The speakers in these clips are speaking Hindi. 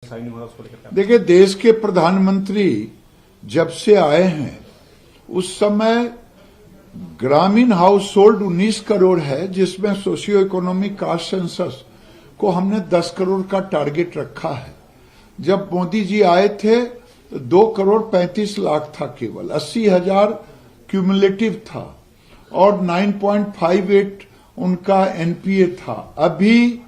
साइन हुआ उसको लेकर? देखिए, देश के प्रधानमंत्री जब से आए हैं उस समय ग्रामीण हाउस होल्ड 19 करोड़ है, जिसमें सोशियो इकोनॉमिक कास्ट सेंसस को हमने 10 करोड़ का टारगेट रखा है। जब मोदी जी आए थे तो 2 करोड़ 35 लाख था, केवल 80,000 क्यूमुलेटिव था और 9.58 उनका एनपीए था। अभी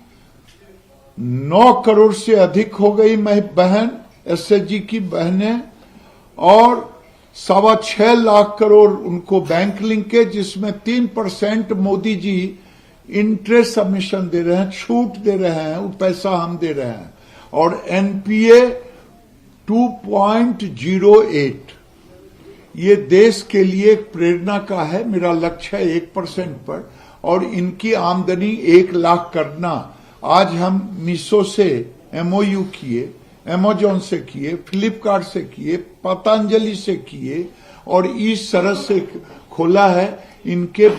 9 करोड़ से अधिक हो गई बहन, एसएचजी की बहनें, और 6.25 लाख करोड़ उनको बैंक लिंकेज, जिसमें 3% मोदी जी इंटरेस्ट सबमिशन दे रहे हैं, छूट दे रहे हैं, वो पैसा हम दे रहे हैं, और एनपीए 2.08। ये देश के लिए एक प्रेरणा का है। मेरा लक्ष्य है 1% पर, और इनकी आमदनी 1 लाख करना। आज हम मीशो से एमओयू किए, अमेजॉन से किए, फ्लिपकार्ट से किए, पतंजलि से किए, और इस तरह से खोला है। इनके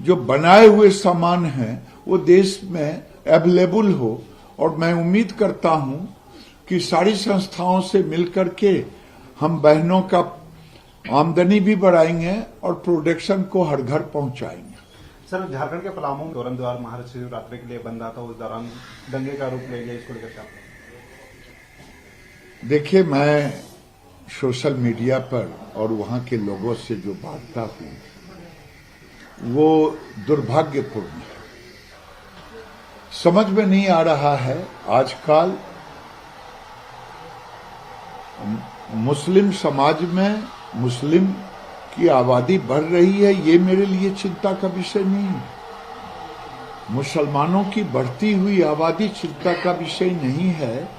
जो बनाए हुए सामान हैं वो देश में अवेलेबल हो, और मैं उम्मीद करता हूं कि सारी संस्थाओं से मिलकर के हम बहनों का आमदनी भी बढ़ाएंगे और प्रोडक्शन को हर घर पहुंचाएंगे। सर, झारखंड के पलामू में तोरण द्वार महाशिवरात्रि के लिए बंद था, उस दौरान दंगे का रूप ले लिया, इसको लेकर? देखिए, मैं सोशल मीडिया पर और वहां के लोगों से जो बातता हूं वो दुर्भाग्यपूर्ण है। समझ में नहीं आ रहा है आजकल मुस्लिम समाज में मुस्लिम की आबादी बढ़ रही है, ये मेरे लिए चिंता का विषय नहीं है। मुसलमानों की बढ़ती हुई आबादी चिंता का विषय नहीं है।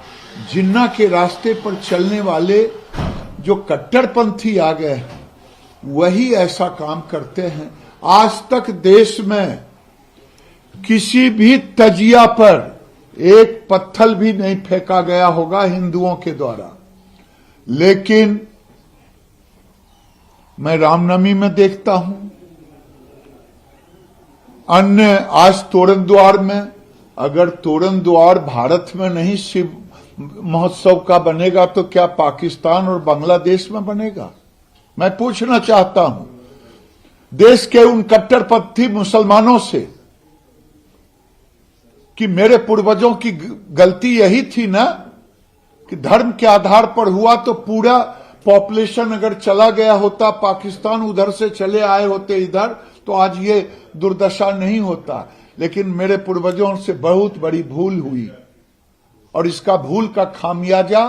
जिन्ना के रास्ते पर चलने वाले जो कट्टरपंथी आ गए हैं वही ऐसा काम करते हैं। आज तक देश में किसी भी तजिया पर एक पत्थर भी नहीं फेंका गया होगा हिंदुओं के द्वारा, लेकिन मैं रामनवमी में देखता हूं, अन्य आज तोरण द्वार में, अगर तोरण द्वार भारत में नहीं शिव महोत्सव का बनेगा तो क्या पाकिस्तान और बांग्लादेश में बनेगा? मैं पूछना चाहता हूं देश के उन कट्टरपंथी मुसलमानों से कि मेरे पूर्वजों की गलती यही थी ना कि धर्म के आधार पर हुआ, तो पूरा पॉपुलेशन अगर चला गया होता पाकिस्तान, उधर से चले आए होते इधर, तो आज ये दुर्दशा नहीं होता। लेकिन मेरे पूर्वजों से बहुत बड़ी भूल हुई, और इसका भूल का खामियाजा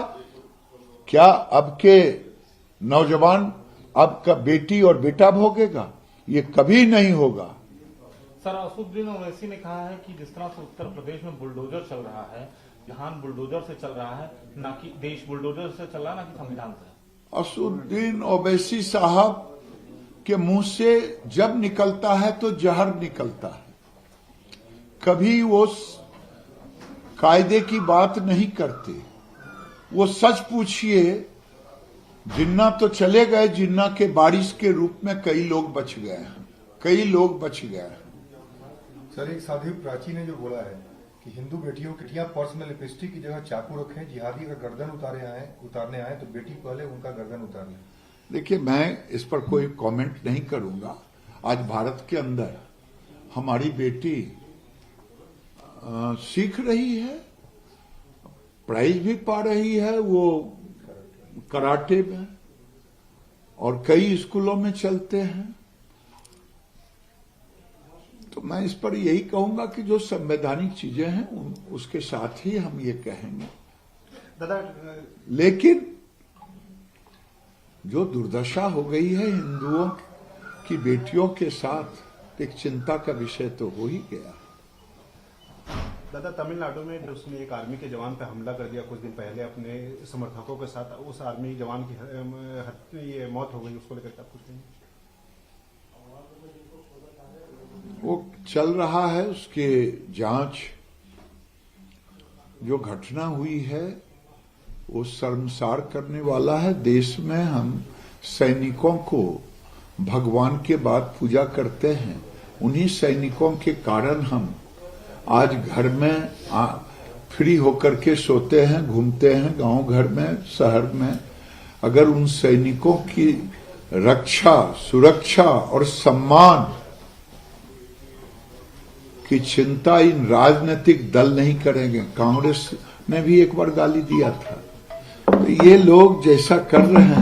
क्या अब के नौजवान, अब का बेटी और बेटा भोगेगा? ये कभी नहीं होगा। सर, असदुद्दीन ओवैसी ने कहा है कि जिस तरह से उत्तर प्रदेश में बुलडोजर चल रहा है, जहान बुलडोजर से चल रहा है, ना कि देश बुलडोजर से चल रहा है, ना कि संविधान से। असदुद्दीन ओवैसी साहब के मुंह से जब निकलता है तो जहर निकलता है। कभी वो कायदे की बात नहीं करते। वो सच पूछिए, जिन्ना तो चले गए, जिन्ना के बारिश के रूप में कई लोग बच गए हैं, कई लोग बच गए हैं। सर, एक साध्वी प्राची ने जो बोला है कि हिंदू बेटियों किटियां पर्स में लिपस्टिक की जगह चाकू रखें, जिहादी का गर्दन उतारने आए तो बेटी पहले उनका गर्दन उतार ले। देखिए, मैं इस पर कोई कमेंट नहीं करूंगा। आज भारत के अंदर हमारी बेटी सीख रही है, प्राइज भी पा रही है वो कराटे में, और कई स्कूलों में चलते हैं। तो मैं इस पर यही कहूंगा कि जो संवैधानिक चीजें हैं उसके साथ ही हम ये कहेंगे। दादा, लेकिन जो दुर्दशा हो गई है हिंदुओं की बेटियों के साथ, एक चिंता का विषय तो हो ही गया। दादा, तमिलनाडु में उसने एक आर्मी के जवान पे हमला कर दिया कुछ दिन पहले अपने समर्थकों के साथ, उस आर्मी जवान की ये मौत हो गई, उसको लेकर क्या कुछ नहीं? वो चल रहा है, उसके जांच। जो घटना हुई है वो शर्मसार करने वाला है। देश में हम सैनिकों को भगवान के बाद पूजा करते हैं। उन्हीं सैनिकों के कारण हम आज घर में फ्री होकर के सोते हैं, घूमते हैं गांव घर में, शहर में। अगर उन सैनिकों की रक्षा, सुरक्षा और सम्मान की चिंता इन राजनीतिक दल नहीं करेंगे, कांग्रेस ने भी एक बार गाली दिया था, तो ये लोग जैसा कर रहे हैं